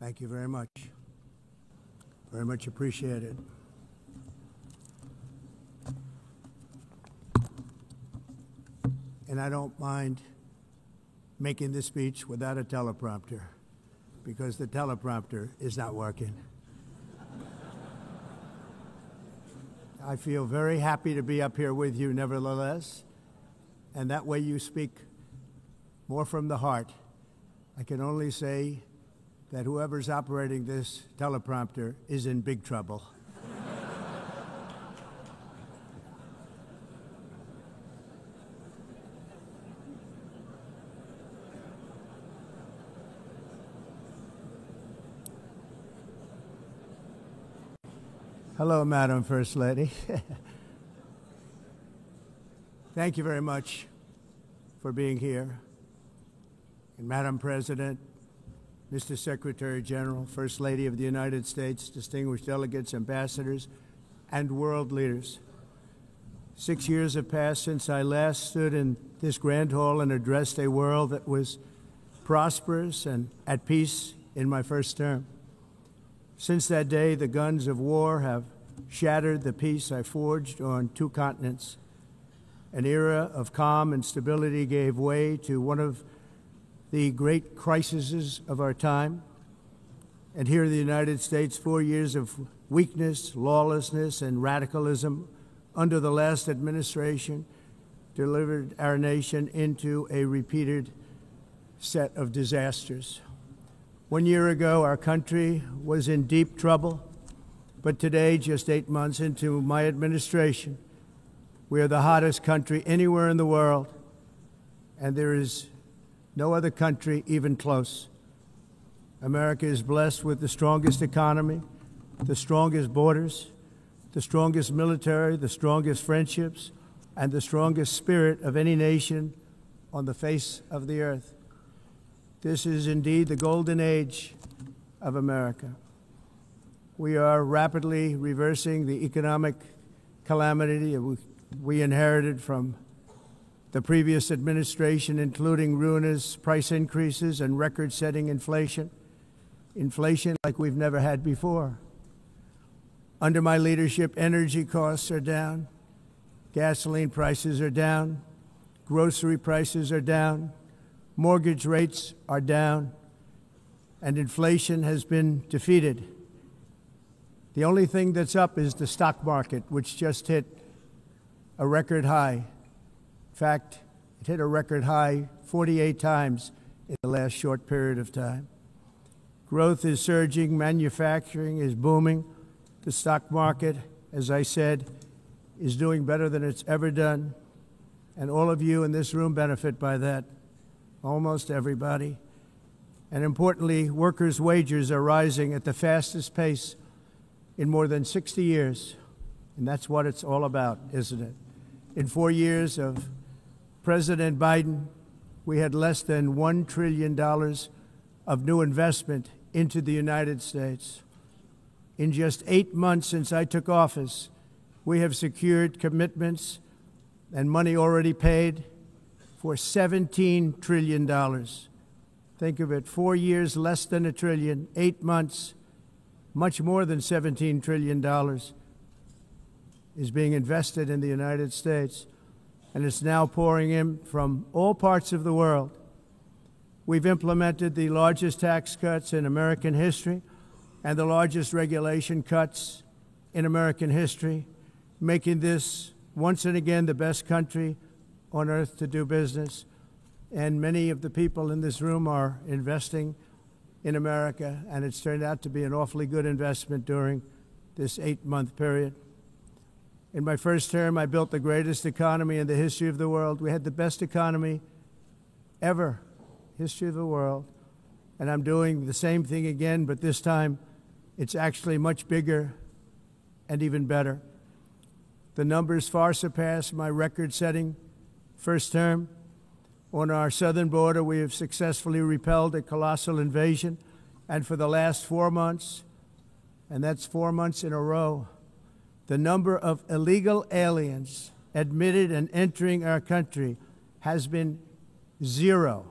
Thank you very much. Very much appreciated. And I don't mind making this speech without a teleprompter, because the teleprompter is not working. I feel very happy to be up here with you nevertheless, and that way you speak more from the heart. I can only say that whoever's operating this teleprompter is in big trouble. Hello, Madam First Lady. Thank you very much for being here. And Madam President, Mr. Secretary General, First Lady of the United States, distinguished delegates, ambassadors, and world leaders. 6 years have passed since I last stood in this grand hall and addressed a world that was prosperous and at peace in my first term. Since that day, the guns of war have shattered the peace I forged on 2 continents. An era of calm and stability gave way to one of the great crises of our time. And here in the United States, 4 years of weakness, lawlessness, and radicalism under the last administration delivered our nation into a repeated set of disasters. 1 year ago, our country was in deep trouble, but today, just 8 months into my administration, we are the hottest country anywhere in the world, and there is no other country even close. America is blessed with the strongest economy, the strongest borders, the strongest military, the strongest friendships, and the strongest spirit of any nation on the face of the earth. This is indeed the golden age of America. We are rapidly reversing the economic calamity we inherited from the previous administration, including ruinous price increases and record-setting inflation like we've never had before. Under my leadership, energy costs are down, gasoline prices are down, grocery prices are down, mortgage rates are down, and inflation has been defeated. The only thing that's up is the stock market, which just hit a record high. In fact, it hit a record high 48 times in the last short period of time. Growth is surging, manufacturing is booming. The stock market, as I said, is doing better than it's ever done. And all of you in this room benefit by that, almost everybody. And importantly, workers' wages are rising at the fastest pace in more than 60 years. And that's what it's all about, isn't it? In 4 years of President Biden, we had less than $1 trillion of new investment into the United States. In just 8 months since I took office, we have secured commitments and money already paid for $17 trillion. Think of it, 4 years, less than $1 trillion, 8 months, much more than $17 trillion is being invested in the United States, and it's now pouring in from all parts of the world. We've implemented the largest tax cuts in American history and the largest regulation cuts in American history, making this once and again the best country on earth to do business. And many of the people in this room are investing in America, and it's turned out to be an awfully good investment during this 8-month period. In my first term, I built the greatest economy in the history of the world. We had the best economy ever, history of the world. And I'm doing the same thing again, but this time it's actually much bigger and even better. The numbers far surpass my record-setting first term. On our southern border, we have successfully repelled a colossal invasion. And for the last 4 months, and that's 4 months in a row, the number of illegal aliens admitted and entering our country has been 0.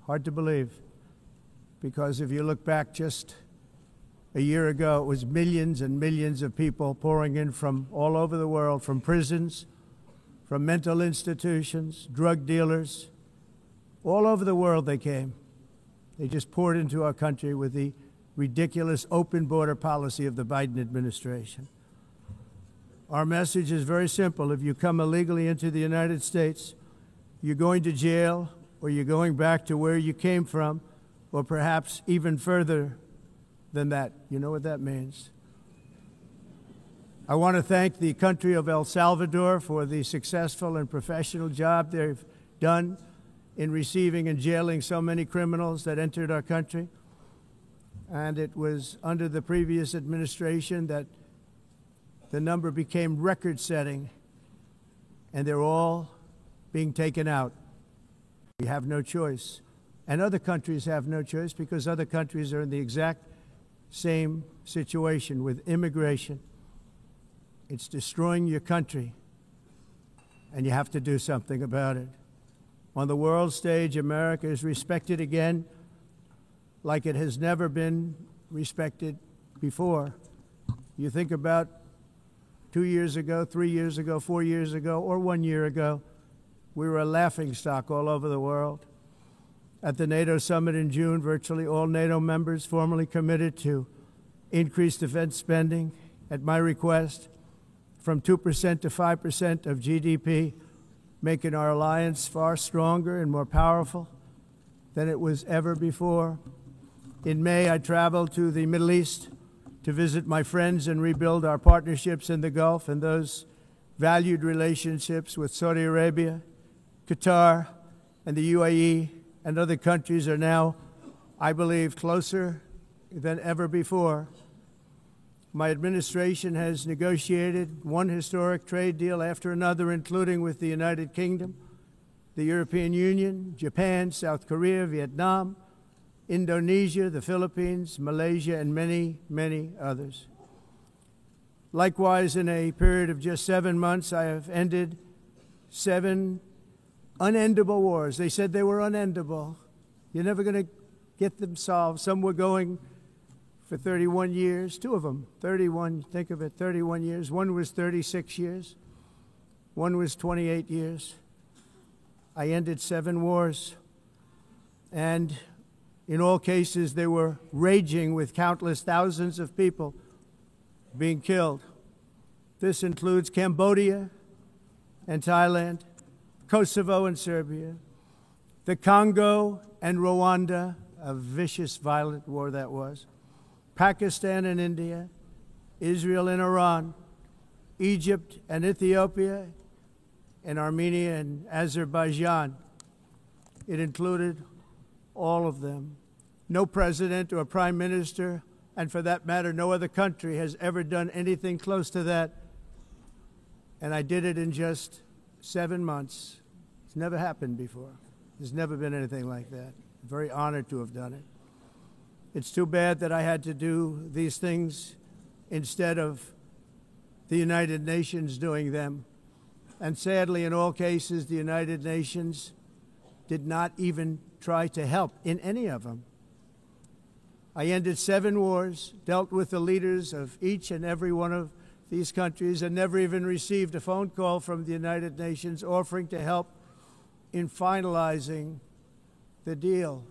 Hard to believe. because if you look back just a year ago, it was millions and millions of people pouring in from all over the world, from prisons, from mental institutions, drug dealers. All over the world they came. They just poured into our country with the ridiculous open border policy of the Biden administration. Our message is very simple. If you come illegally into the United States, you're going to jail, or you're going back to where you came from, or perhaps even further than that. You know what that means. I want to thank the country of El Salvador for the successful and professional job they've done in receiving and jailing so many criminals that entered our country. And it was under the previous administration that the number became record-setting, and they're all being taken out. We have no choice. And other countries have no choice, because other countries are in the exact same situation with immigration. It's destroying your country, and you have to do something about it. On the world stage, America is respected again like it has never been respected before. You think about 2 years ago, 3 years ago, 4 years ago, or 1 year ago, we were a laughingstock all over the world. At the NATO summit in June, virtually all NATO members formally committed to increase defense spending at my request from 2% to 5% of GDP, making our alliance far stronger and more powerful than it was ever before. In May, I traveled to the Middle East to visit my friends and rebuild our partnerships in the Gulf and those valued relationships with Saudi Arabia, Qatar, and the UAE, and other countries are now, I believe, closer than ever before. My administration has negotiated one historic trade deal after another, including with the United Kingdom, the European Union, Japan, South Korea, Vietnam, Indonesia, the Philippines, Malaysia, and many, many others. Likewise, in a period of just 7 months, I have ended 7 unendable wars. They said they were unendable. You're never going to get them solved. Some were going for 31 years, 2 of them, 31, think of it, 31 years. One was 36 years. One was 28 years. I ended 7 wars. And in all cases, they were raging with countless thousands of people being killed. This includes Cambodia and Thailand, Kosovo and Serbia, the Congo and Rwanda, a vicious, violent war that was, Pakistan and India, Israel and Iran, Egypt and Ethiopia, and Armenia and Azerbaijan. It included all of them. No president or prime minister, and for that matter, no other country has ever done anything close to that. And I did it in just 7 months. It's never happened before. There's never been anything like that. I'm very honored to have done it. It's too bad that I had to do these things instead of the United Nations doing them. And sadly, in all cases, the United Nations did not even try to help in any of them. I ended 7 wars, dealt with the leaders of each and every one of these countries, and never even received a phone call from the United Nations offering to help in finalizing the deal.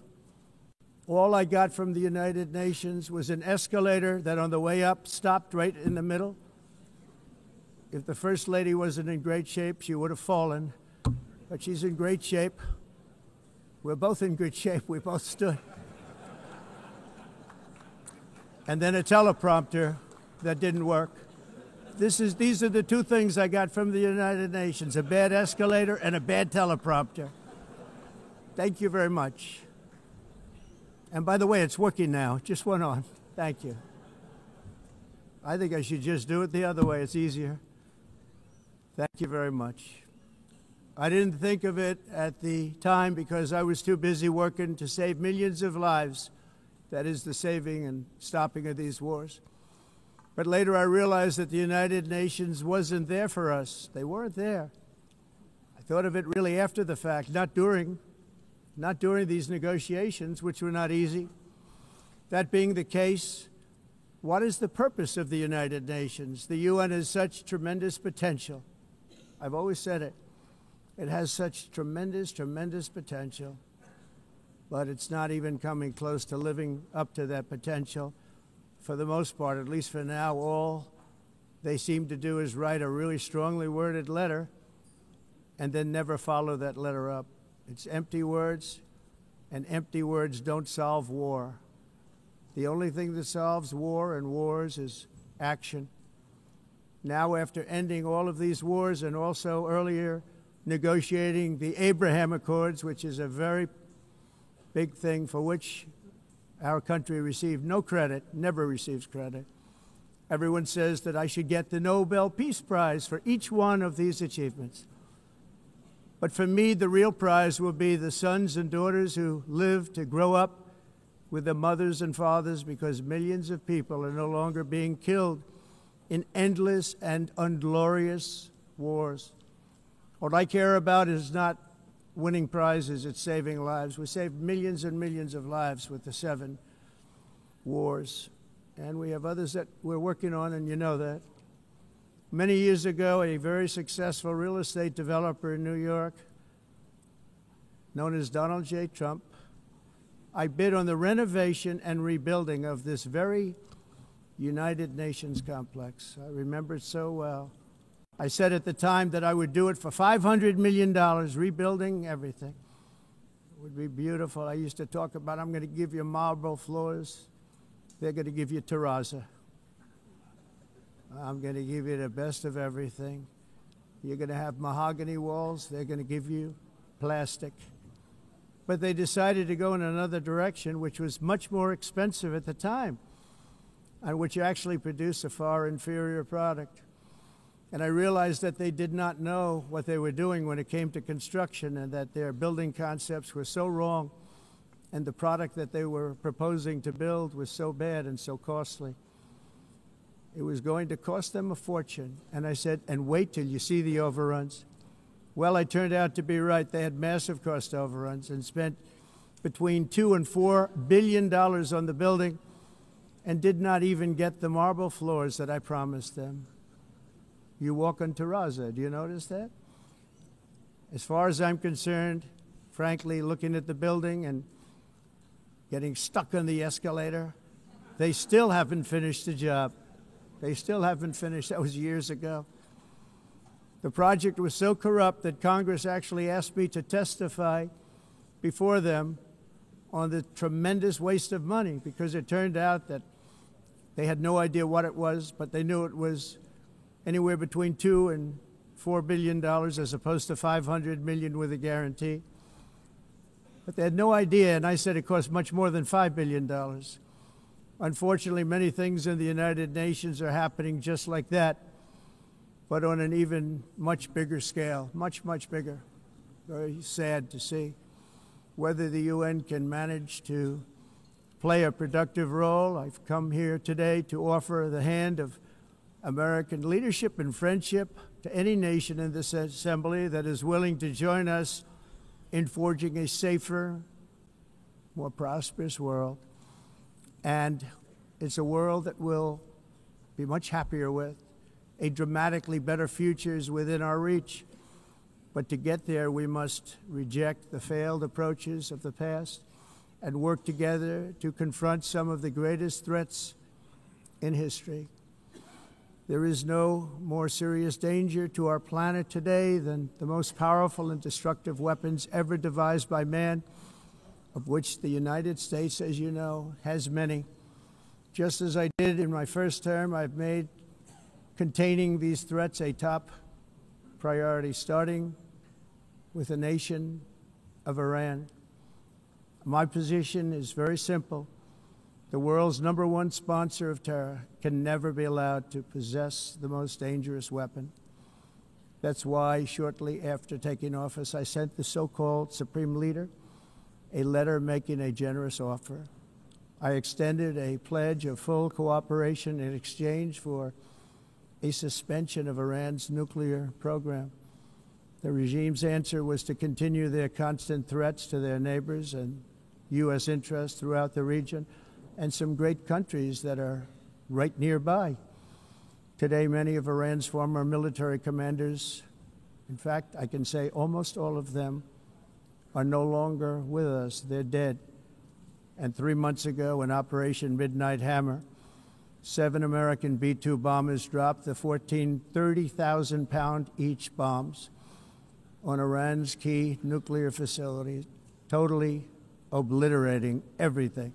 All I got from the United Nations was an escalator that on the way up stopped right in the middle. If the First Lady wasn't in great shape, she would have fallen, but she's in great shape. We're both in good shape. We both stood. And then a teleprompter that didn't work. These are the 2 things I got from the United Nations, a bad escalator and a bad teleprompter. Thank you very much. And by the way, it's working now. It just went on. Thank you. I think I should just do it the other way. It's easier. Thank you very much. I didn't think of it at the time because I was too busy working to save millions of lives. That is the saving and stopping of these wars. But later I realized that the United Nations wasn't there for us. They weren't there. I thought of it really after the fact, not during these negotiations, which were not easy. That being the case, what is the purpose of the United Nations? The UN has such tremendous potential. I've always said it. It has such tremendous, tremendous potential, but it's not even coming close to living up to that potential. For the most part, at least for now, all they seem to do is write a really strongly worded letter and then never follow that letter up. It's empty words, and empty words don't solve war. The only thing that solves war and wars is action. Now, after ending all of these wars and also earlier negotiating the Abraham Accords, which is a very big thing for which our country received no credit, never receives credit. Everyone says that I should get the Nobel Peace Prize for each one of these achievements. But for me, the real prize will be the sons and daughters who live to grow up with the mothers and fathers, because millions of people are no longer being killed in endless and unglorious wars. What I care about is not winning prizes, it's saving lives. We saved millions and millions of lives with the 7 wars. And we have others that we're working on, and you know that. Many years ago, a very successful real estate developer in New York, known as Donald J. Trump, I bid on the renovation and rebuilding of this very United Nations complex. I remember it so well. I said at the time that I would do it for $500 million, rebuilding everything. It would be beautiful. I used to talk about, I'm going to give you marble floors. They're going to give you terrazzo. I'm going to give you the best of everything. You're going to have mahogany walls. They're going to give you plastic. But they decided to go in another direction, which was much more expensive at the time, and which actually produced a far inferior product. And I realized that they did not know what they were doing when it came to construction, and that their building concepts were so wrong, and the product that they were proposing to build was so bad and so costly. It was going to cost them a fortune. And I said, and wait till you see the overruns. Well, I turned out to be right. They had massive cost overruns and spent between $2 and $4 billion on the building and did not even get the marble floors that I promised them. You walk on terrazzo. Do you notice that? As far as I'm concerned, frankly, looking at the building and getting stuck on the escalator, they still haven't finished the job. They still haven't finished. That was years ago. The project was so corrupt that Congress actually asked me to testify before them on the tremendous waste of money, because it turned out that they had no idea what it was, but they knew it was anywhere between $2 and $4 billion as opposed to $500 million with a guarantee. But they had no idea, and I said it cost much more than $5 billion. Unfortunately, many things in the United Nations are happening just like that, but on an even much bigger scale, much, much bigger. Very sad to see. Whether the UN can manage to play a productive role, I've come here today to offer the hand of American leadership and friendship to any nation in this assembly that is willing to join us in forging a safer, more prosperous world. And it's a world that we'll be much happier with. A dramatically better future is within our reach. But to get there, we must reject the failed approaches of the past and work together to confront some of the greatest threats in history. There is no more serious danger to our planet today than the most powerful and destructive weapons ever devised by man, of which the United States, as you know, has many. Just as I did in my first term, I've made containing these threats a top priority, starting with the nation of Iran. My position is very simple. The world's #1 sponsor of terror can never be allowed to possess the most dangerous weapon. That's why, shortly after taking office, I sent the so-called Supreme Leader a letter making a generous offer. I extended a pledge of full cooperation in exchange for a suspension of Iran's nuclear program. The regime's answer was to continue their constant threats to their neighbors and U.S. interests throughout the region, and some great countries that are right nearby. Today, many of Iran's former military commanders, in fact, I can say almost all of them, are no longer with us. They're dead. And 3 months ago, in Operation Midnight Hammer, 7 American B-2 bombers dropped the 14 30,000-pound each bombs on Iran's key nuclear facilities, totally obliterating everything.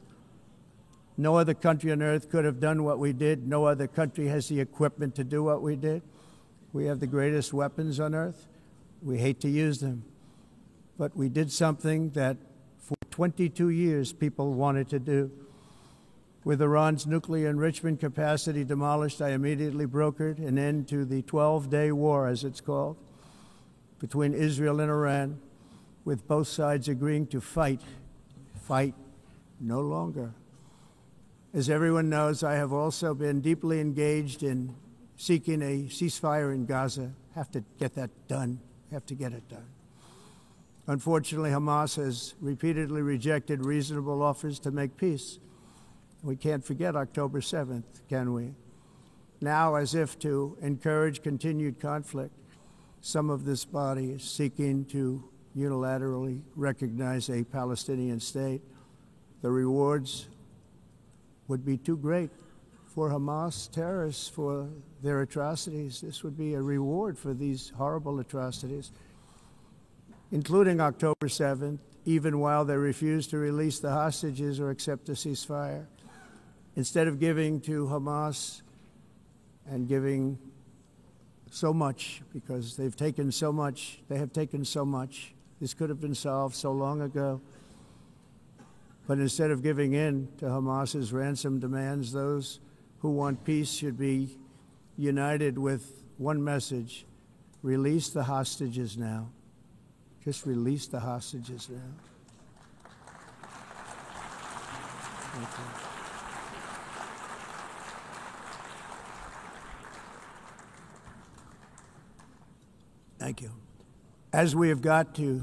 No other country on earth could have done what we did. No other country has the equipment to do what we did. We have the greatest weapons on earth. We hate to use them. But we did something that for 22 years people wanted to do. With Iran's nuclear enrichment capacity demolished, I immediately brokered an end to the 12-day war, as it's called, between Israel and Iran, with both sides agreeing to fight no longer. As everyone knows, I have also been deeply engaged in seeking a ceasefire in Gaza. Have to get that done. Have to get it done. Unfortunately, Hamas has repeatedly rejected reasonable offers to make peace. We can't forget October 7th, can we? Now, as if to encourage continued conflict, some of this body is seeking to unilaterally recognize a Palestinian state. The rewards would be too great for Hamas terrorists for their atrocities. This would be a reward for these horrible atrocities, including October 7th, even while they refuse to release the hostages or accept a ceasefire. Instead of giving to Hamas and giving so much, because they've taken so much, they have taken so much. This could have been solved so long ago. But instead of giving in to Hamas's ransom demands, those who want peace should be united with one message: release the hostages now. Just release the hostages now. Thank you. Thank you. As we have got to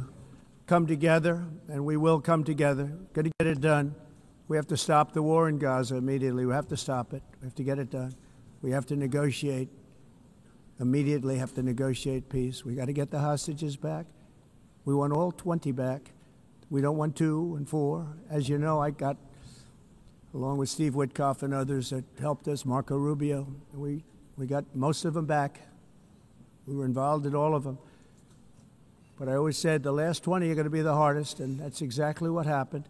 come together, and we will come together, got to get it done. We have to stop the war in Gaza immediately. We have to stop it. We have to get it done. We have to negotiate, immediately have to negotiate peace. We got to get the hostages back. We want all 20 back. We don't want 2 and 4. As you know, I got, along with Steve Witkoff and others that helped us, Marco Rubio, we got most of them back. We were involved in all of them. But I always said the last 20 are going to be the hardest, and that's exactly what happened.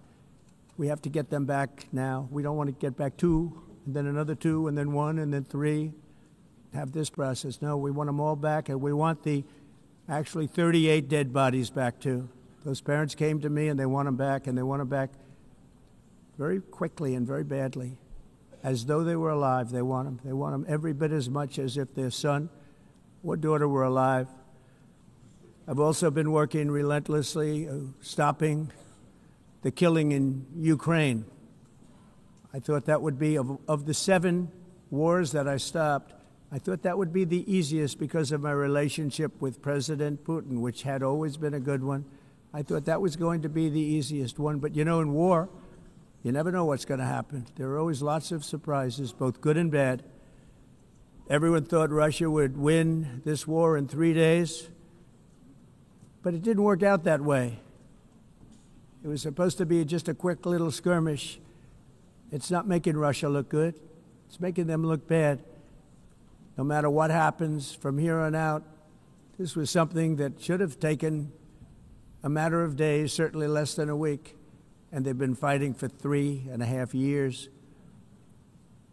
We have to get them back now. We don't want to get back 2, and then another 2, and then 1, and then 3. Have this process. No, we want them all back, and we want the actually 38 dead bodies back too. Those parents came to me, and they want them back, and they want them back very quickly and very badly, as though they were alive. They want them. They want them every bit as much as if their son or daughter were alive. I've also been working relentlessly, stopping the killing in Ukraine. I thought that would be, of the 7 wars that I stopped, I thought that would be the easiest because of my relationship with President Putin, which had always been a good one. I thought that was going to be the easiest one. But, you know, in war, you never know what's going to happen. There are always lots of surprises, both good and bad. Everyone thought Russia would win this war in 3 days. But it didn't work out that way. It was supposed to be just a quick little skirmish. It's not making Russia look good. It's making them look bad. No matter what happens from here on out, this was something that should have taken a matter of days, certainly less than a week. And they've been fighting for 3.5 years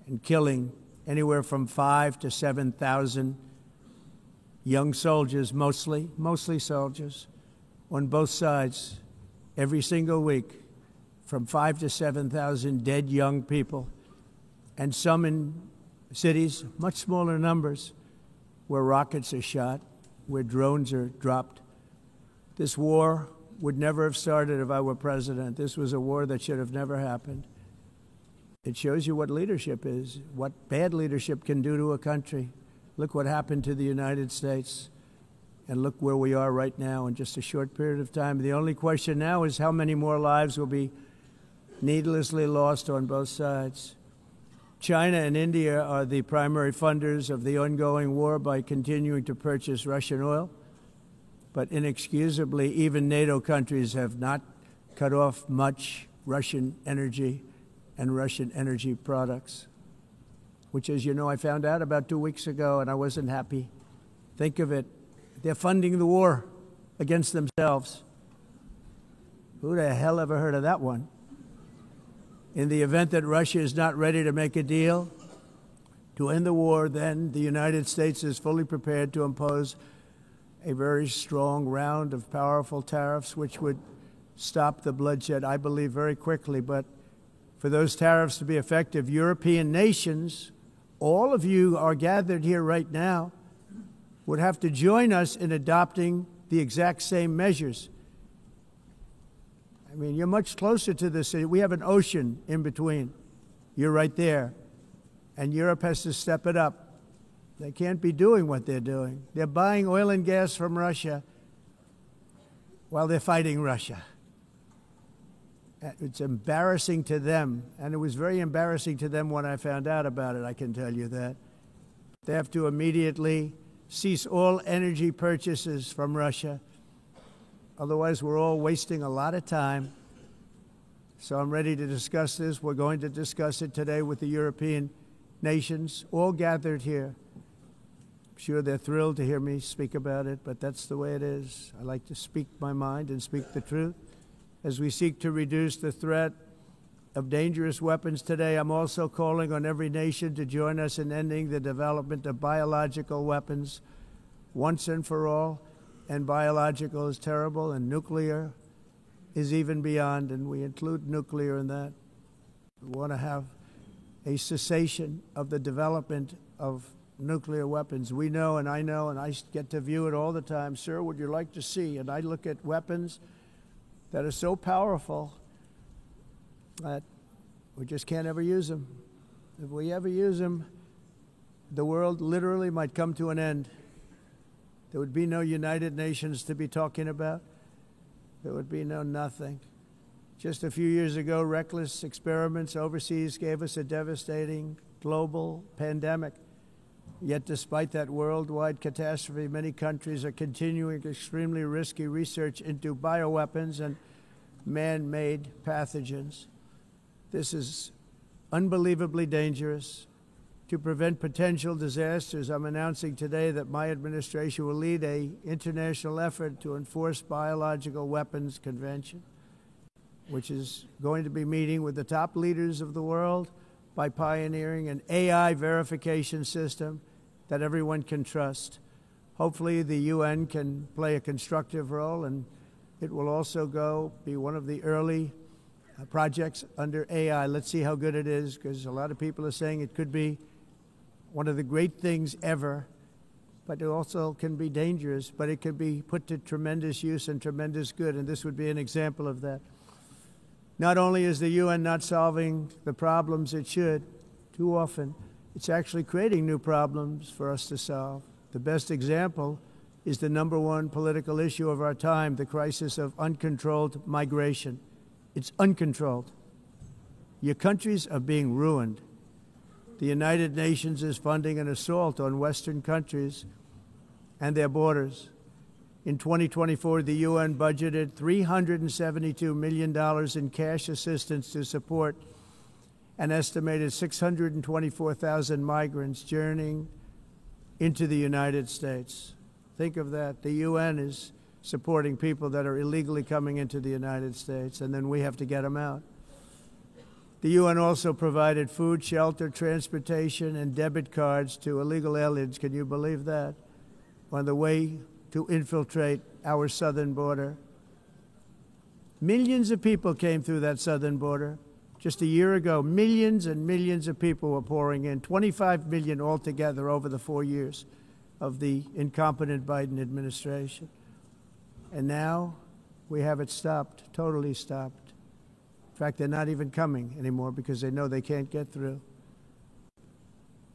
and killing anywhere from 5,000 to 7,000 young soldiers, mostly soldiers, on both sides, every single week, from 5,000 to 7,000 dead young people, and some in cities, much smaller numbers, where rockets are shot, where drones are dropped. This war would never have started if I were president. This was a war that should have never happened. It shows you what leadership is, what bad leadership can do to a country. Look what happened to the United States, and look where we are right now in just a short period of time. The only question now is how many more lives will be needlessly lost on both sides. China and India are the primary funders of the ongoing war by continuing to purchase Russian oil. But inexcusably, even NATO countries have not cut off much Russian energy and Russian energy products, which, as you know, I found out about 2 weeks ago, and I wasn't happy. Think of it. They're funding the war against themselves. Who the hell ever heard of that one? In the event that Russia is not ready to make a deal to end the war, then the United States is fully prepared to impose a very strong round of powerful tariffs, which would stop the bloodshed, I believe, very quickly. But for those tariffs to be effective, European nations, all of you are gathered here right now, would have to join us in adopting the exact same measures. I mean, you're much closer to this. We have an ocean in between. You're right there. And Europe has to step it up. They can't be doing what they're doing. They're buying oil and gas from Russia while they're fighting Russia. It's embarrassing to them, and it was very embarrassing to them when I found out about it, I can tell you that. They have to immediately cease all energy purchases from Russia. Otherwise, we're all wasting a lot of time. So I'm ready to discuss this. We're going to discuss it today with the European nations, all gathered here. I'm sure they're thrilled to hear me speak about it, but that's the way it is. I like to speak my mind and speak the truth. As we seek to reduce the threat of dangerous weapons today, I'm also calling on every nation to join us in ending the development of biological weapons once and for all. And biological is terrible, and nuclear is even beyond, and we include nuclear in that. We want to have a cessation of the development of nuclear weapons. We know, and I get to view it all the time. Sir, would you like to see? And I look at weapons that are so powerful that we just can't ever use them. If we ever use them, the world literally might come to an end. There would be no United Nations to be talking about. There would be no nothing. Just a few years ago, reckless experiments overseas gave us a devastating global pandemic. Yet despite that worldwide catastrophe, many countries are continuing extremely risky research into bioweapons and man-made pathogens. This is unbelievably dangerous. To prevent potential disasters, I'm announcing today that my administration will lead an international effort to enforce Biological Weapons Convention, which is going to be meeting with the top leaders of the world by pioneering an AI verification system that everyone can trust. Hopefully the UN can play a constructive role, and it will also be one of the early projects under AI. Let's see how good it is, because a lot of people are saying it could be one of the great things ever, but it also can be dangerous, but it can be put to tremendous use and tremendous good, and this would be an example of that. Not only is the UN not solving the problems it should, too often, it's actually creating new problems for us to solve. The best example is the #1 political issue of our time, the crisis of uncontrolled migration. It's uncontrolled. Your countries are being ruined. The United Nations is funding an assault on Western countries and their borders. In 2024, the UN budgeted $372 million in cash assistance to support an estimated 624,000 migrants journeying into the United States. Think of that. The UN is supporting people that are illegally coming into the United States, and then we have to get them out. The UN also provided food, shelter, transportation, and debit cards to illegal aliens. Can you believe that? On the way to infiltrate our southern border. Millions of people came through that southern border. Just a year ago, millions and millions of people were pouring in, 25 million altogether over the 4 years of the incompetent Biden administration. And now we have it stopped, totally stopped. In fact, they're not even coming anymore because they know they can't get through.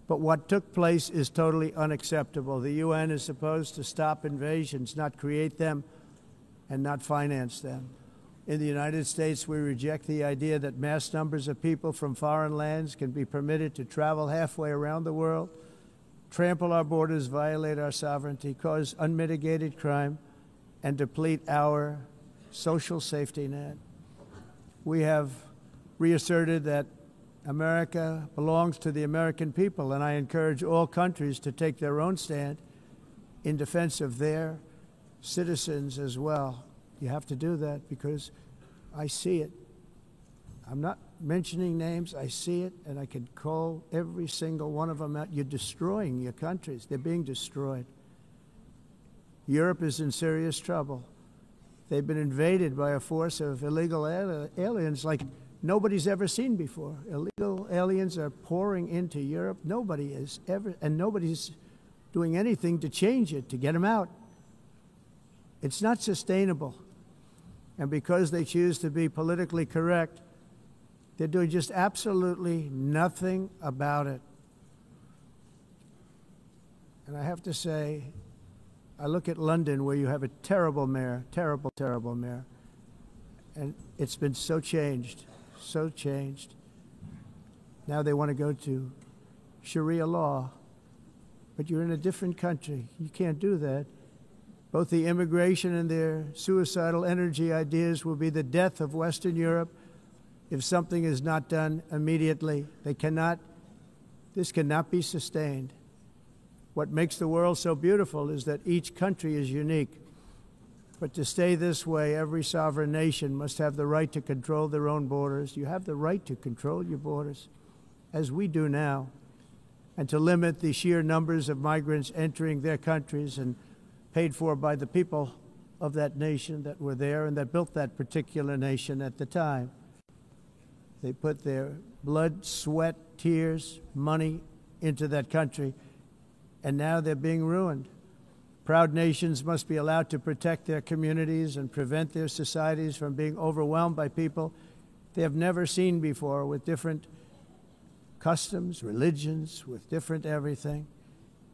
But what took place is totally unacceptable. The UN is supposed to stop invasions, not create them and not finance them. In the United States, we reject the idea that mass numbers of people from foreign lands can be permitted to travel halfway around the world, trample our borders, violate our sovereignty, cause unmitigated crime, and deplete our social safety net. We have reasserted that America belongs to the American people, and I encourage all countries to take their own stand in defense of their citizens as well. You have to do that because I see it. I'm not mentioning names. I see it, and I could call every single one of them out. You're destroying your countries. They're being destroyed. Europe is in serious trouble. They've been invaded by a force of illegal aliens like nobody's ever seen before. Illegal aliens are pouring into Europe. Nobody is ever, and nobody's doing anything to change it, to get them out. It's not sustainable. And because they choose to be politically correct, they're doing just absolutely nothing about it. And I have to say, I look at London, where you have a terrible mayor, terrible, terrible mayor, and it's been so changed, so changed. Now they want to go to Sharia law, but you're in a different country. You can't do that. Both the immigration and their suicidal energy ideas will be the death of Western Europe if something is not done immediately. This cannot be sustained. What makes the world so beautiful is that each country is unique. But to stay this way, every sovereign nation must have the right to control their own borders. You have the right to control your borders, as we do now, and to limit the sheer numbers of migrants entering their countries and paid for by the people of that nation that were there and that built that particular nation at the time. They put their blood, sweat, tears, money into that country, and now they're being ruined. Proud nations must be allowed to protect their communities and prevent their societies from being overwhelmed by people they have never seen before, with different customs, religions, with different everything.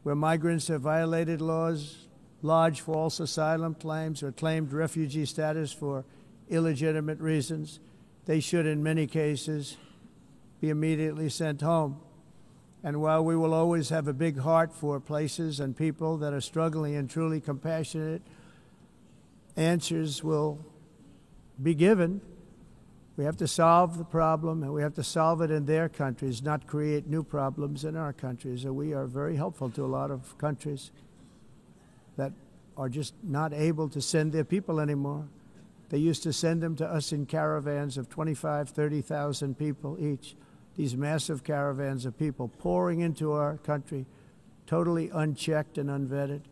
Where migrants have violated laws, lodged false asylum claims, or claimed refugee status for illegitimate reasons, they should, in many cases, be immediately sent home. And while we will always have a big heart for places and people that are struggling and truly compassionate, answers will be given. We have to solve the problem, and we have to solve it in their countries, not create new problems in our countries. And we are very helpful to a lot of countries that are just not able to send their people anymore. They used to send them to us in caravans of 25,000, 30,000 people each. These massive caravans of people pouring into our country, totally unchecked and unvetted.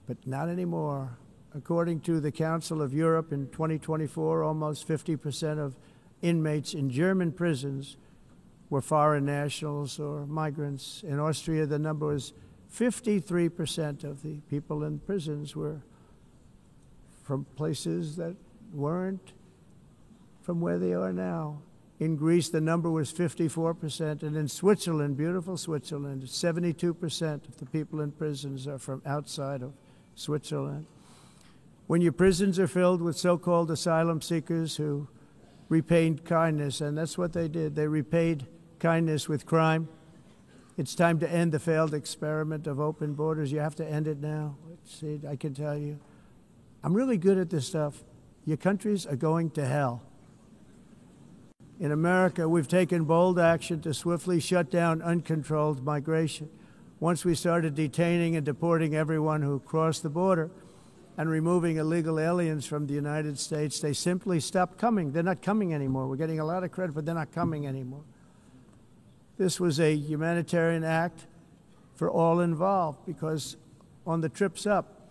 But not anymore. According to the Council of Europe, in 2024, almost 50% of inmates in German prisons were foreign nationals or migrants. In Austria, the number was 53% of the people in prisons were from places that weren't from where they are now. In Greece, the number was 54%, and in Switzerland, beautiful Switzerland, 72% of the people in prisons are from outside of Switzerland. When your prisons are filled with so-called asylum seekers who repaid kindness, and that's what they did, they repaid kindness with crime. It's time to end the failed experiment of open borders. You have to end it now. See, I can tell you. I'm really good at this stuff. Your countries are going to hell. In America, we've taken bold action to swiftly shut down uncontrolled migration. Once we started detaining and deporting everyone who crossed the border and removing illegal aliens from the United States, they simply stopped coming. They're not coming anymore. We're getting a lot of credit, but they're not coming anymore. This was a humanitarian act for all involved, because on the trips up,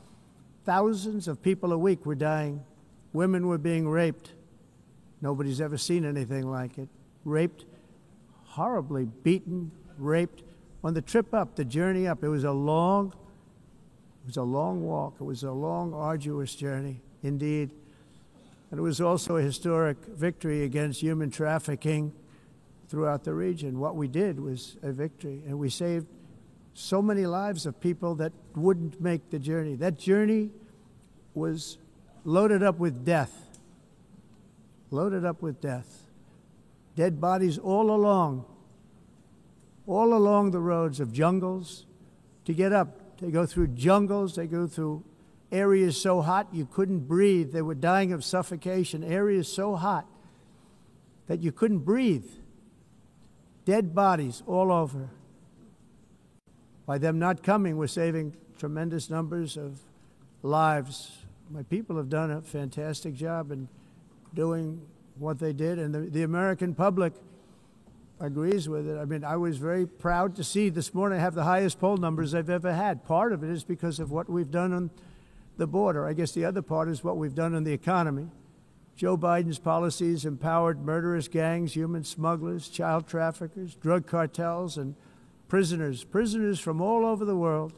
thousands of people a week were dying. Women were being raped. Nobody's ever seen anything like it. Raped, horribly beaten, raped. On the trip up, the journey up, it was a long walk. It was a long, arduous journey, indeed. And it was also a historic victory against human trafficking throughout the region. What we did was a victory, and we saved so many lives of people that wouldn't make the journey. That journey was loaded up with death. loaded up with death. Dead bodies all along the roads of jungles. To get up, they go through jungles, they go through areas so hot you couldn't breathe. They were dying of suffocation, areas so hot that you couldn't breathe. Dead bodies all over. By them not coming, we're saving tremendous numbers of lives. My people have done a fantastic job in doing what they did, and the American public agrees with it. I mean, I was very proud to see this morning I have the highest poll numbers I've ever had. Part of it is because of what we've done on the border. I guess the other part is what we've done on the economy. Joe Biden's policies empowered murderous gangs, human smugglers, child traffickers, drug cartels, and prisoners from all over the world.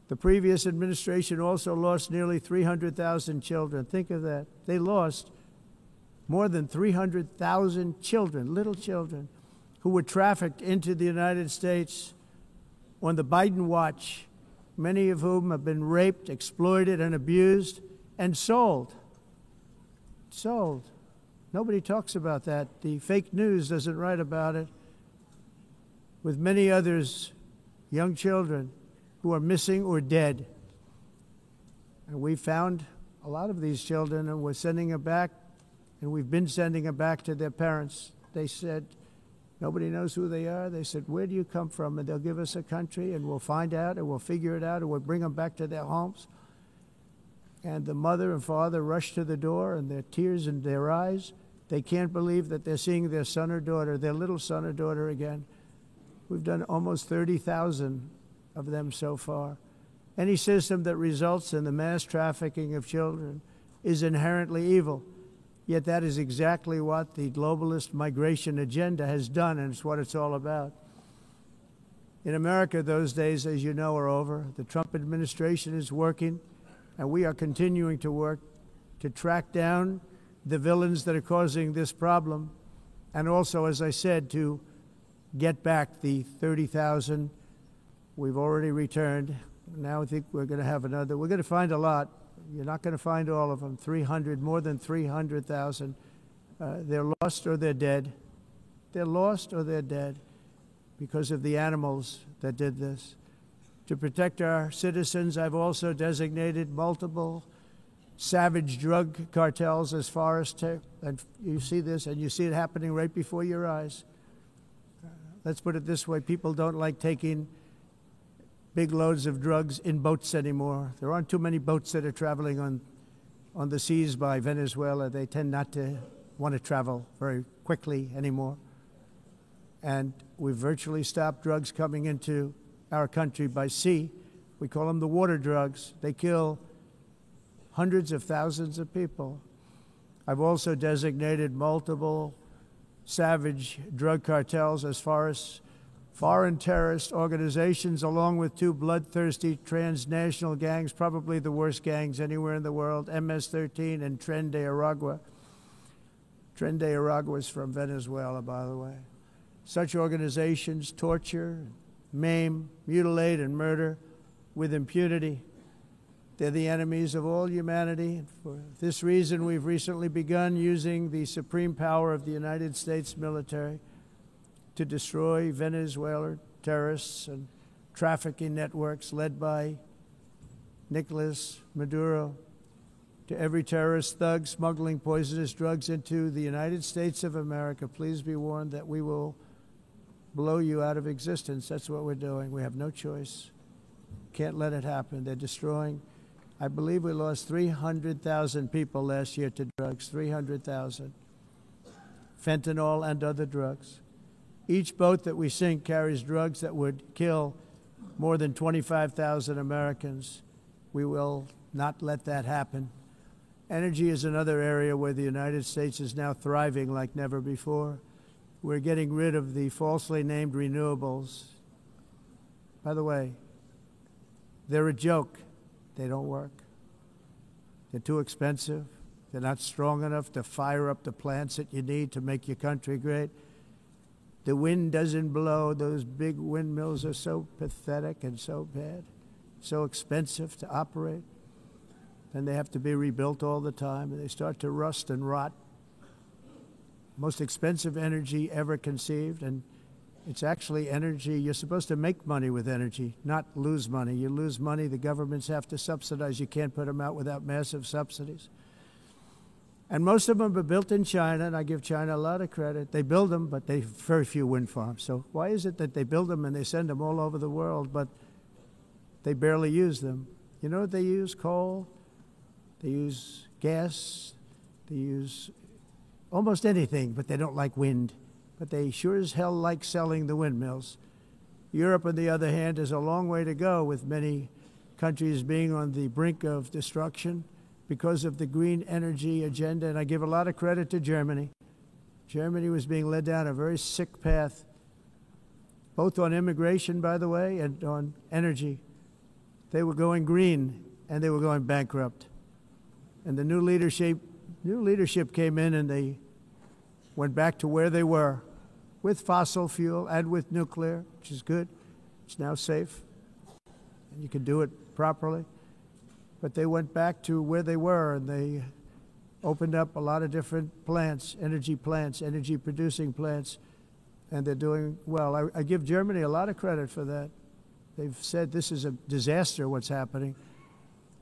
The previous administration also lost nearly 300,000 children. Think of that. They lost more than 300,000 children, little children, who were trafficked into the United States on the Biden watch, many of whom have been raped, exploited, and abused, and sold. Sold. Nobody talks about that. The fake news doesn't write about it. With many others, young children who are missing or dead. And we found a lot of these children, and we're sending them back, and we've been sending them back to their parents. They said, nobody knows who they are. They said, where do you come from? And they'll give us a country, and we'll find out, and we'll figure it out, and we'll bring them back to their homes. And the mother and father rush to the door, and their tears in their eyes. They can't believe that they're seeing their son or daughter, their little son or daughter again. We've done almost 30,000 of them so far. Any system that results in the mass trafficking of children is inherently evil. Yet that is exactly what the globalist migration agenda has done, and it's what it's all about. In America, those days, as you know, are over. The Trump administration is working, and we are continuing to work to track down the villains that are causing this problem, and also, as I said, to get back the 30,000 we've already returned. Now I think we're going to have another. We're going to find a lot. You're not going to find all of them. 300, more than 300,000. They're lost or they're dead. They're lost or they're dead because of the animals that did this. To protect our citizens, I've also designated multiple savage drug cartels as far as and you see this, and you see it happening right before your eyes. Let's put it this way. People don't like taking big loads of drugs in boats anymore. There aren't too many boats that are traveling on the seas by Venezuela. They tend not to want to travel very quickly anymore. And we've virtually stopped drugs coming into our country by sea. We call them the water drugs. They kill hundreds of thousands of people. I've also designated multiple savage drug cartels as far as foreign terrorist organizations, along with two bloodthirsty transnational gangs, probably the worst gangs anywhere in the world, MS-13 and Tren de Aragua. Tren de Aragua is from Venezuela, by the way. Such organizations torture, maim, mutilate, and murder with impunity. They're the enemies of all humanity. And for this reason, we've recently begun using the supreme power of the United States military to destroy Venezuelan terrorists and trafficking networks led by Nicolas Maduro. To every terrorist thug smuggling poisonous drugs into the United States of America, please be warned that we will blow you out of existence. That's what we're doing. We have no choice. Can't let it happen. They're destroying. I believe we lost 300,000 people last year to drugs, 300,000. Fentanyl and other drugs. Each boat that we sink carries drugs that would kill more than 25,000 Americans. We will not let that happen. Energy is another area where the United States is now thriving like never before. We're getting rid of the falsely named renewables. By the way, they're a joke. They don't work. They're too expensive. They're not strong enough to fire up the plants that you need to make your country great. The wind doesn't blow. Those big windmills are so pathetic and so bad, so expensive to operate. And they have to be rebuilt all the time, and they start to rust and rot. most expensive energy ever conceived, and it's actually energy. You're supposed to make money with energy, not lose money. You lose money, the governments have to subsidize. You can't put them out without massive subsidies. And most of them are built in China, and I give China a lot of credit. They build them, but they have very few wind farms. So why is it that they build them and they send them all over the world, but they barely use them? You know what they use? Coal. They use gas. They use almost anything, but they don't like wind. But they sure as hell like selling the windmills. Europe, on the other hand, has a long way to go, with many countries being on the brink of destruction because of the green energy agenda. And I give a lot of credit to Germany. Germany was being led down a very sick path, both on immigration, by the way, and on energy. They were going green, and they were going bankrupt. And the new leadership came in, and they went back to where they were, with fossil fuel and with nuclear, which is good. It's now safe, and you can do it properly. But they went back to where they were, and they opened up a lot of different plants, energy-producing plants, and they're doing well. I give Germany a lot of credit for that. They've said this is a disaster, what's happening.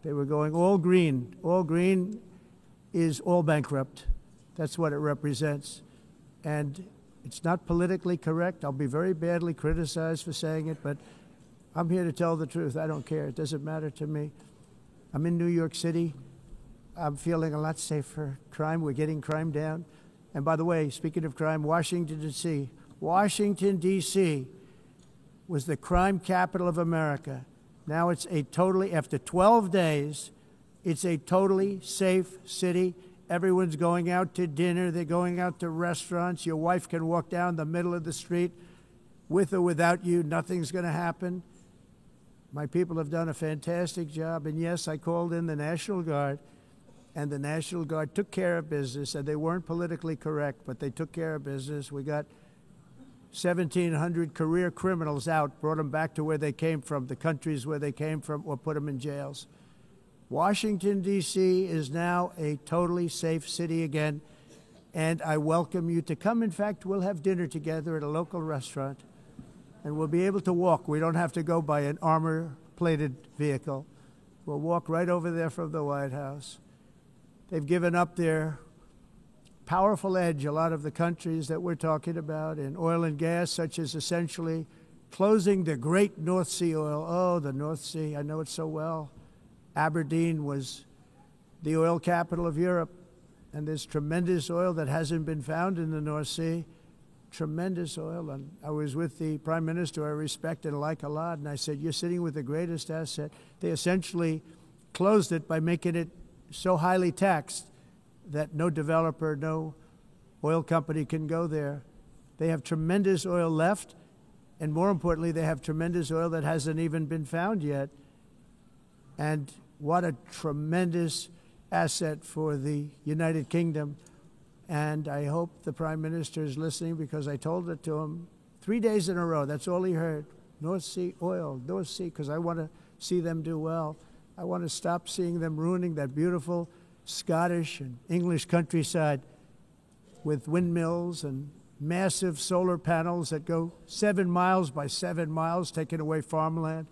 They were going all green. All green is all bankrupt. That's what it represents. And it's not politically correct. I'll be very badly criticized for saying it, but I'm here to tell the truth. I don't care. It doesn't matter to me. I'm in New York City. I'm feeling a lot safer. Crime, we're getting crime down. And by the way, speaking of crime, Washington, D.C. Washington, D.C. was the crime capital of America. Now it's after 12 days, it's a totally safe city. Everyone's going out to dinner. They're going out to restaurants. Your wife can walk down the middle of the street with or without you. Nothing's going to happen. My people have done a fantastic job. And yes, I called in the National Guard, and the National Guard took care of business. And they weren't politically correct, but they took care of business. We got 1,700 career criminals out, brought them back to where they came from, the countries where they came from, or put them in jails. Washington, D.C. is now a totally safe city again, and I welcome you to come. In fact, we'll have dinner together at a local restaurant, and we'll be able to walk. We don't have to go by an armor-plated vehicle. We'll walk right over there from the White House. They've given up their powerful edge, a lot of the countries that we're talking about, in oil and gas, such as essentially closing the great North Sea oil. Oh, the North Sea, I know it so well. Aberdeen was the oil capital of Europe, and there's tremendous oil that hasn't been found in the North Sea. Tremendous oil. And I was with the Prime Minister I respect and like a lot, and I said, you're sitting with the greatest asset. They essentially closed it by making it so highly taxed that no developer, no oil company can go there. They have tremendous oil left, and more importantly, they have tremendous oil that hasn't even been found yet. And what a tremendous asset for the United Kingdom. And I hope the Prime Minister is listening, because I told it to him 3 days in a row. That's all he heard. North Sea oil, North Sea, because I want to see them do well. I want to stop seeing them ruining that beautiful Scottish and English countryside with windmills and massive solar panels that go 7 miles by 7 miles, taking away farmland.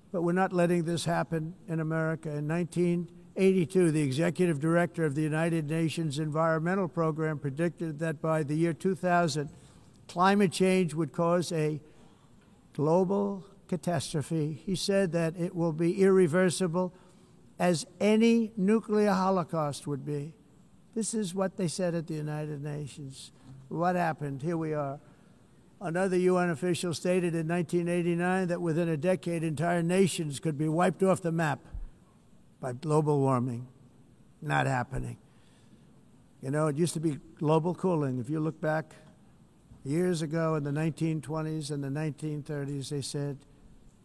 But we're not letting this happen in America. In 1982, the executive director of the United Nations Environmental Program predicted that by the year 2000, climate change would cause a global catastrophe. He said that it will be irreversible, as any nuclear holocaust would be. This is what they said at the United Nations. What happened? Here we are. Another UN official stated in 1989 that within a decade, entire nations could be wiped off the map by global warming. Not happening. You know, it used to be global cooling. If you look back years ago in the 1920s and the 1930s, they said,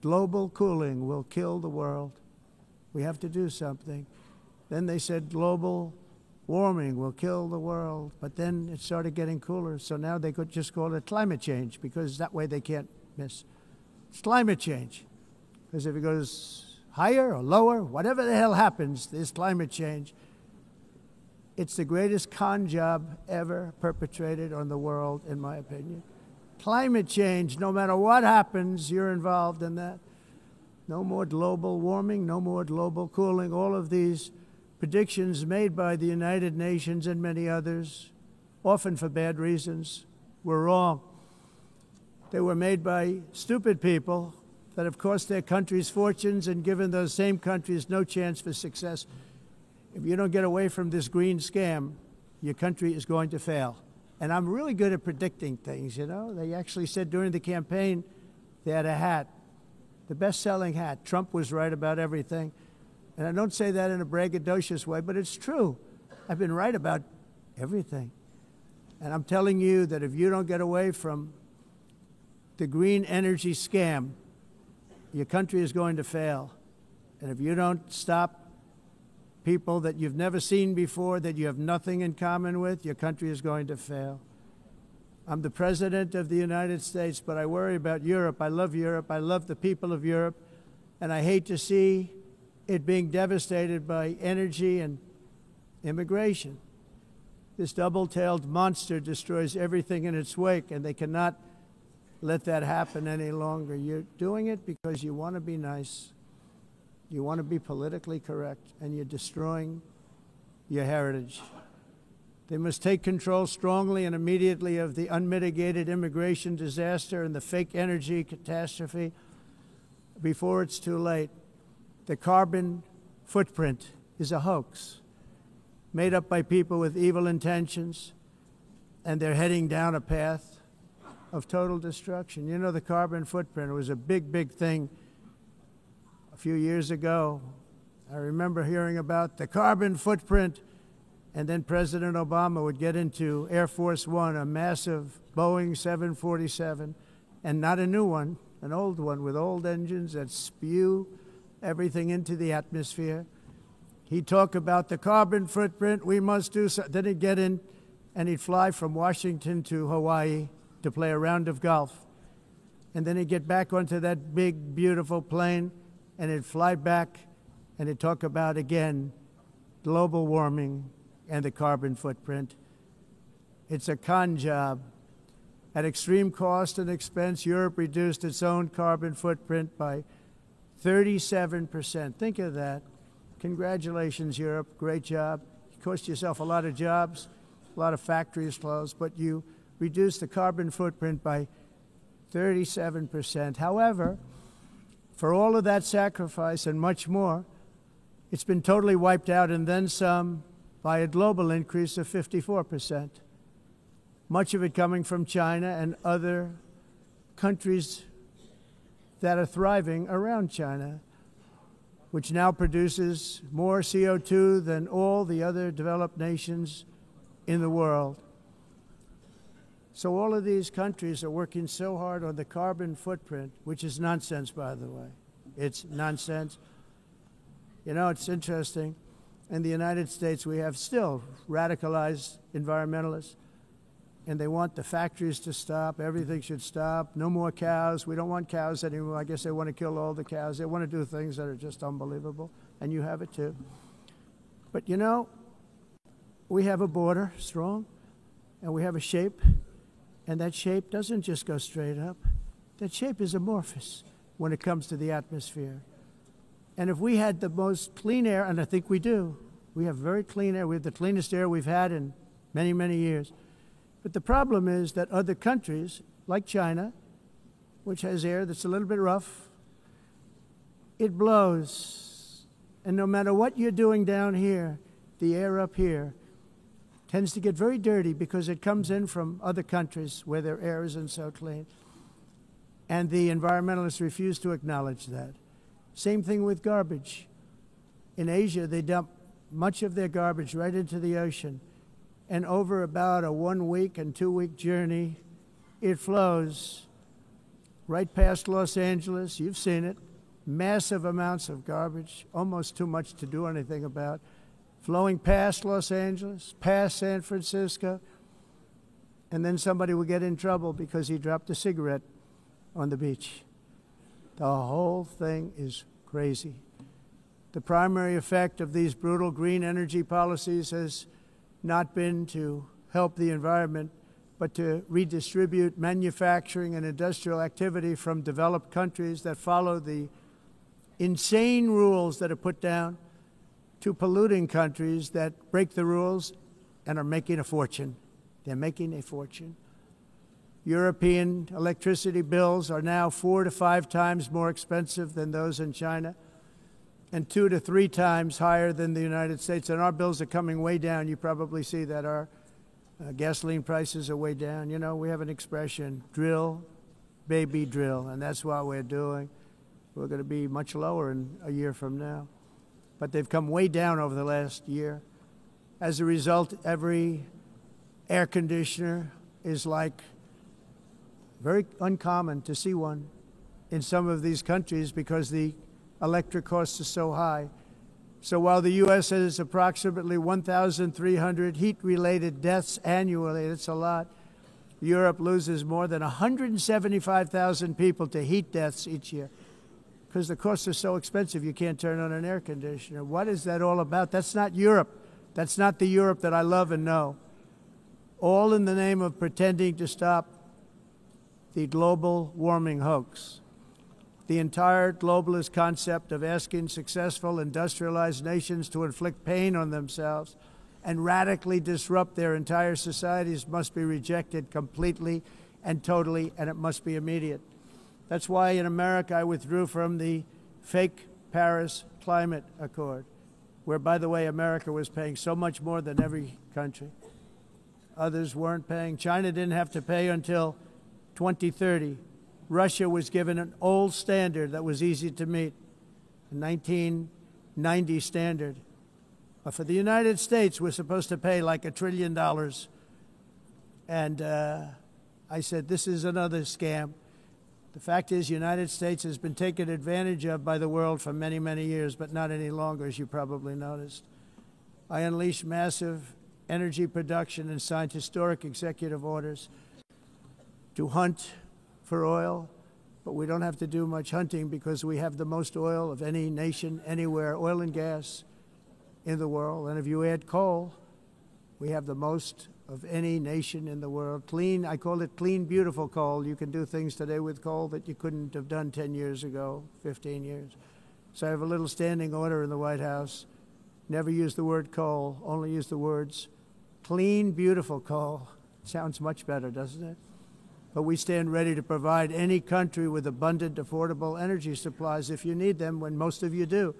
global cooling will kill the world. We have to do something. Then they said global warming will kill the world, but then it started getting cooler, so now they could just call it climate change, because that way they can't miss. It's climate change, because if it goes higher or lower, whatever the hell happens, there's climate change. It's the greatest con job ever perpetrated on the world, in my opinion. Climate change, no matter what happens, you're involved in that. No more global warming, no more global cooling. All of these predictions made by the United Nations and many others, often for bad reasons, were wrong. They were made by stupid people that have cost their countries fortunes and given those same countries no chance for success. If you don't get away from this green scam, your country is going to fail. And I'm really good at predicting things, you know. They actually said during the campaign they had a hat, the best-selling hat. Trump was right about everything. And I don't say that in a braggadocious way, but it's true. I've been right about everything. And I'm telling you that if you don't get away from the green energy scam, your country is going to fail. And if you don't stop people that you've never seen before, that you have nothing in common with, your country is going to fail. I'm the President of the United States, but I worry about Europe. I love Europe. I love the people of Europe. And I hate to see it being devastated by energy and immigration. This double-tailed monster destroys everything in its wake, and they cannot let that happen any longer. You're doing it because you want to be nice. You want to be politically correct, and you're destroying your heritage. They must take control strongly and immediately of the unmitigated immigration disaster and the fake energy catastrophe before it's too late. The carbon footprint is a hoax made up by people with evil intentions, and they're heading down a path of total destruction. You know, the carbon footprint was a big, big thing a few years ago. I remember hearing about the carbon footprint, and then President Obama would get into Air Force One, a massive Boeing 747, and not a new one, an old one with old engines that spew everything into the atmosphere. He'd talk about the carbon footprint, we must do so. Then he'd get in and he'd fly from Washington to Hawaii to play a round of golf. And then he'd get back onto that big, beautiful plane and he'd fly back and he'd talk about, again, global warming and the carbon footprint. It's a con job. At extreme cost and expense, Europe reduced its own carbon footprint by 37%. Think of that. Congratulations, Europe. Great job. You cost yourself a lot of jobs, a lot of factories closed, but you reduced the carbon footprint by 37%. However, for all of that sacrifice and much more, it's been totally wiped out and then some by a global increase of 54%. Much of it coming from China and other countries that are thriving around China, which now produces more CO2 than all the other developed nations in the world. So all of these countries are working so hard on the carbon footprint, which is nonsense, by the way. It's nonsense. You know, it's interesting. In the United States, we have still radicalized environmentalists, and they want the factories to stop. Everything should stop. No more cows. We don't want cows anymore. I guess they want to kill all the cows. They want to do things that are just unbelievable, and you have it too. But you know, we have a border, strong, and we have a shape, and that shape doesn't just go straight up. That shape is amorphous when it comes to the atmosphere. And if we had the most clean air, and I think we do, we have very clean air. We have the cleanest air we've had in many, many years. But the problem is that other countries, like China, which has air that's a little bit rough, it blows. And no matter what you're doing down here, the air up here tends to get very dirty because it comes in from other countries where their air isn't so clean. And the environmentalists refuse to acknowledge that. Same thing with garbage. In Asia, they dump much of their garbage right into the ocean. And over about a 1 week and 2 week journey, it flows right past Los Angeles. You've seen it. Massive amounts of garbage, almost too much to do anything about, flowing past Los Angeles, past San Francisco, and then somebody will get in trouble because he dropped a cigarette on the beach. The whole thing is crazy. The primary effect of these brutal green energy policies has not been to help the environment, but to redistribute manufacturing and industrial activity from developed countries that follow the insane rules that are put down to polluting countries that break the rules and are making a fortune. They're making a fortune. European electricity bills are now 4 to 5 times more expensive than those in China, and 2 to 3 times higher than the United States. And our bills are coming way down. You probably see that our gasoline prices are way down. You know, we have an expression, drill, baby, drill, and that's what we're doing. We're going to be much lower in a year from now. But they've come way down over the last year. As a result, every air conditioner is like very uncommon to see one in some of these countries because the electric costs are so high. So while the U.S. has approximately 1,300 heat-related deaths annually, that's a lot, Europe loses more than 175,000 people to heat deaths each year because the costs are so expensive you can't turn on an air conditioner. What is that all about? That's not Europe. That's not the Europe that I love and know. All in the name of pretending to stop the global warming hoax. The entire globalist concept of asking successful industrialized nations to inflict pain on themselves and radically disrupt their entire societies must be rejected completely and totally, and it must be immediate. That's why in America I withdrew from the fake Paris Climate Accord, where, by the way, America was paying so much more than every country. Others weren't paying. China didn't have to pay until 2030. Russia was given an old standard that was easy to meet, a 1990 standard. But for the United States, we're supposed to pay like $1 trillion. And I said, this is another scam. The fact is, the United States has been taken advantage of by the world for many, many years, but not any longer, as you probably noticed. I unleashed massive energy production and signed historic executive orders to hunt for oil, but we don't have to do much hunting because we have the most oil of any nation anywhere, oil and gas in the world. And if you add coal, we have the most of any nation in the world. Clean, I call it clean, beautiful coal. You can do things today with coal that you couldn't have done 10 years ago, 15 years. So I have a little standing order in the White House. Never use the word coal, only use the words clean, beautiful coal. Sounds much better, doesn't it? But we stand ready to provide any country with abundant, affordable energy supplies if you need them, when most of you do.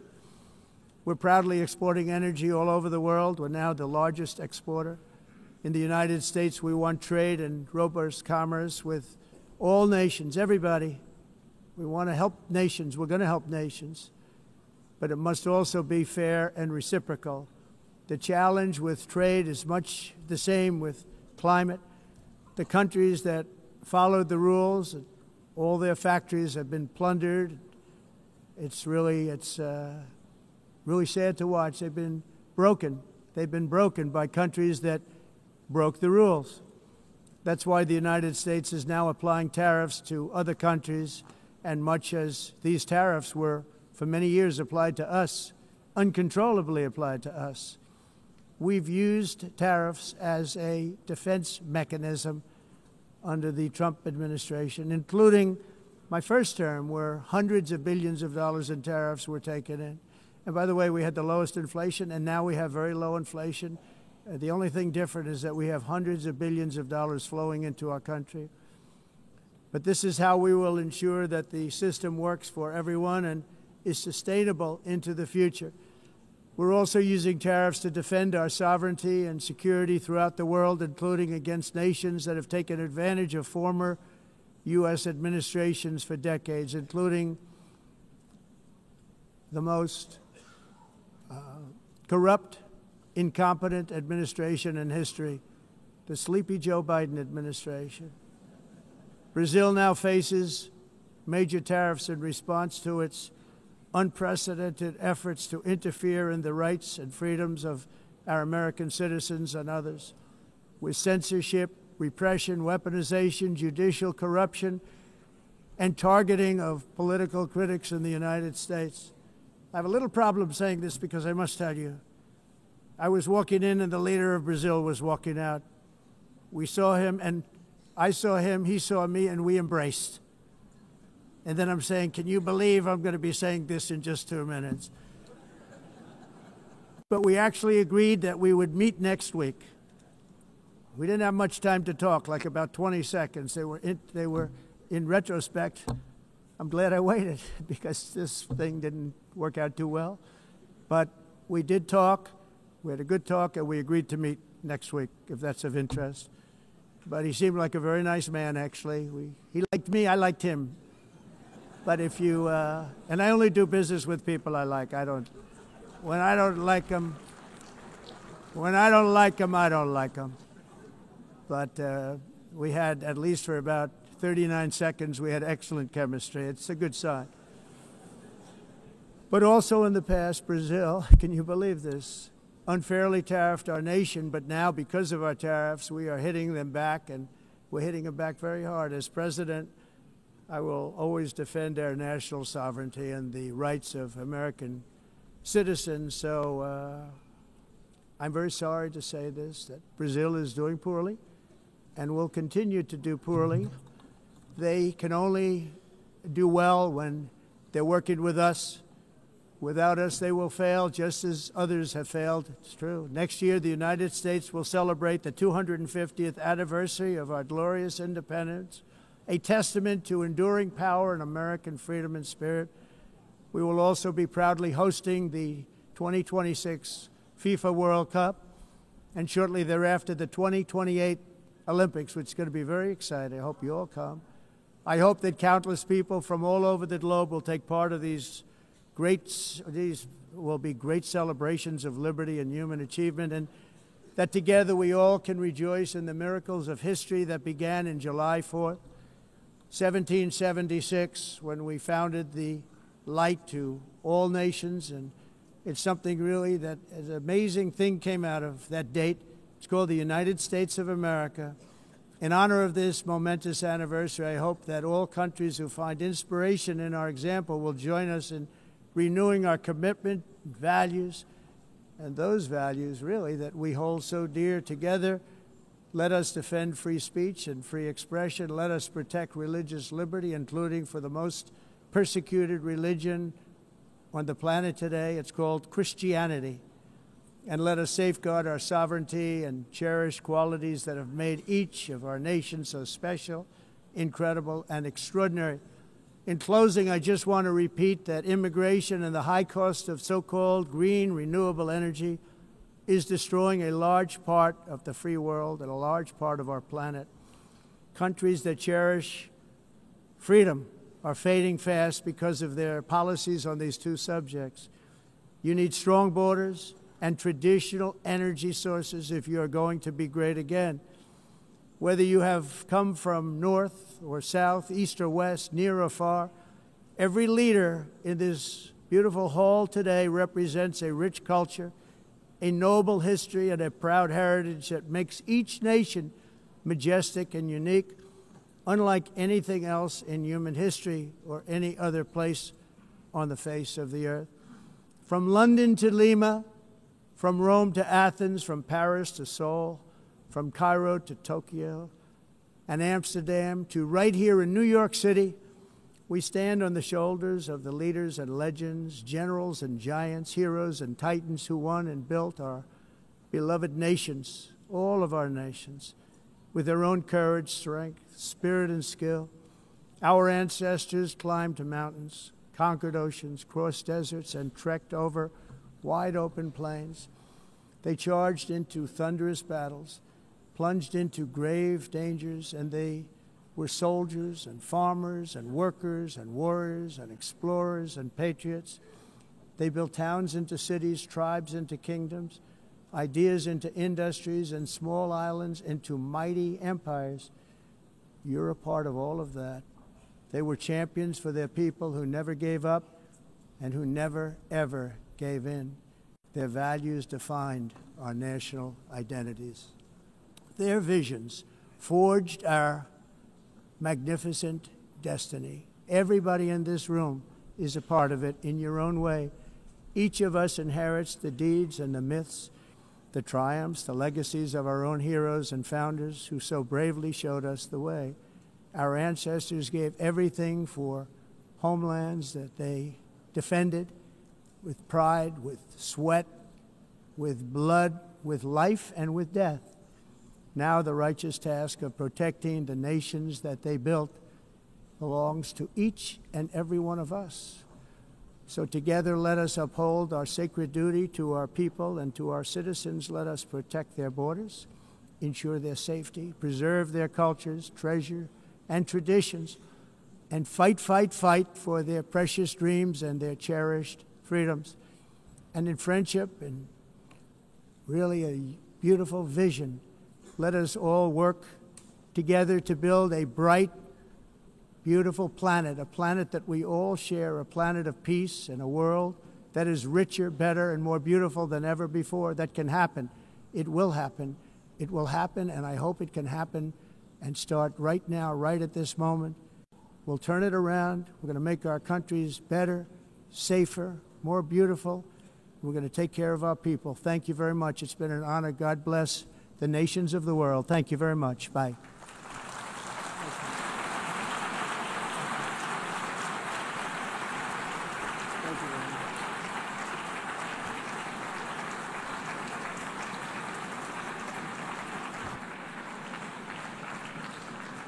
We're proudly exporting energy all over the world. We're now the largest exporter. In the United States, we want trade and robust commerce with all nations, everybody. We want to help nations. We're going to help nations. But it must also be fair and reciprocal. The challenge with trade is much the same with climate. The countries that followed the rules, all their factories have been plundered. It's really sad to watch. They've been broken. They've been broken by countries that broke the rules. That's why the United States is now applying tariffs to other countries, and much as these tariffs were for many years applied to us, uncontrollably applied to us. We've used tariffs as a defense mechanism under the Trump administration, including my first term, where hundreds of billions of dollars in tariffs were taken in. And by the way, we had the lowest inflation, and now we have very low inflation. The only thing different is that we have hundreds of billions of dollars flowing into our country. But this is how we will ensure that the system works for everyone and is sustainable into the future. We're also using tariffs to defend our sovereignty and security throughout the world, including against nations that have taken advantage of former U.S. administrations for decades, including the most corrupt, incompetent administration in history, the sleepy Joe Biden administration. Brazil now faces major tariffs in response to its unprecedented efforts to interfere in the rights and freedoms of our American citizens and others, with censorship, repression, weaponization, judicial corruption, and targeting of political critics in the United States. I have a little problem saying this because I must tell you, I was walking in and the leader of Brazil was walking out. We saw him and I saw him, he saw me, and we embraced. And then I'm saying, can you believe I'm going to be saying this in just 2 minutes? But we actually agreed that we would meet next week. We didn't have much time to talk, like about 20 seconds. They were in retrospect, I'm glad I waited because this thing didn't work out too well. But we did talk. We had a good talk, and we agreed to meet next week, if that's of interest. But he seemed like a very nice man, actually. He liked me, I liked him. But if you, and I only do business with people I like. When I don't like them, I don't like them. But we had, at least for about 39 seconds, we had excellent chemistry. It's a good sign. But also in the past, Brazil, can you believe this, unfairly tariffed our nation, but now because of our tariffs, we are hitting them back, and we're hitting them back very hard. As president, I will always defend our national sovereignty and the rights of American citizens. So I'm very sorry to say this, that Brazil is doing poorly and will continue to do poorly. They can only do well when they're working with us. Without us, they will fail, just as others have failed. It's true. Next year, the United States will celebrate the 250th anniversary of our glorious independence, a testament to enduring power and American freedom and spirit. We will also be proudly hosting the 2026 FIFA World Cup, and shortly thereafter, the 2028 Olympics, which is going to be very exciting. I hope you all come. I hope that countless people from all over the globe will take part of these will be great celebrations of liberty and human achievement, and that together we all can rejoice in the miracles of history that began in July 4th, 1776, when we founded the light to all nations. And it's something really that an amazing thing came out of that date. It's called the United States of America. In honor of this momentous anniversary, I hope that all countries who find inspiration in our example will join us in renewing our commitment, values, and those values, really, that we hold so dear. Together, let us defend free speech and free expression. Let us protect religious liberty, including for the most persecuted religion on the planet today. It's called Christianity. And let us safeguard our sovereignty and cherish qualities that have made each of our nations so special, incredible, and extraordinary. In closing, I just want to repeat that immigration and the high cost of so-called green renewable energy is destroying a large part of the free world and a large part of our planet. Countries that cherish freedom are fading fast because of their policies on these two subjects. You need strong borders and traditional energy sources if you are going to be great again. Whether you have come from north or south, east or west, near or far, every leader in this beautiful hall today represents a rich culture, a noble history, and a proud heritage that makes each nation majestic and unique, unlike anything else in human history or any other place on the face of the earth. From London to Lima, from Rome to Athens, from Paris to Seoul, from Cairo to Tokyo and Amsterdam to right here in New York City, we stand on the shoulders of the leaders and legends, generals and giants, heroes and titans who won and built our beloved nations, all of our nations, with their own courage, strength, spirit, and skill. Our ancestors climbed mountains, conquered oceans, crossed deserts, and trekked over wide open plains. They charged into thunderous battles, plunged into grave dangers, and they were soldiers and farmers and workers and warriors and explorers and patriots. They built towns into cities, tribes into kingdoms, ideas into industries, and small islands into mighty empires. You're a part of all of that. They were champions for their people who never gave up and who never, ever gave in. Their values defined our national identities. Their visions forged our magnificent destiny. Everybody in this room is a part of it in your own way. Each of us inherits the deeds and the myths the triumphs, the legacies of our own heroes and founders who so bravely showed us the way. Our ancestors gave everything for homelands that they defended with pride, with sweat, with blood, with life, and with death. Now the righteous task of protecting the nations that they built belongs to each and every one of us. So together let us uphold our sacred duty to our people and to our citizens. Let us protect their borders, ensure their safety, preserve their cultures, treasure, and traditions, and fight, fight, fight for their precious dreams and their cherished freedoms. And in friendship and really a beautiful vision, let us all work together to build a bright, beautiful planet, a planet that we all share, a planet of peace and a world that is richer, better, and more beautiful than ever before. That can happen. It will happen. It will happen, and I hope it can happen and start right now, right at this moment. We'll turn it around. We're going to make our countries better, safer, more beautiful. We're going to take care of our people. Thank you very much. It's been an honor. God bless the nations of the world. Thank you very much. Bye.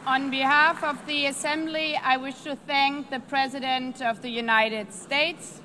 On behalf of the Assembly, I wish to thank the President of the United States,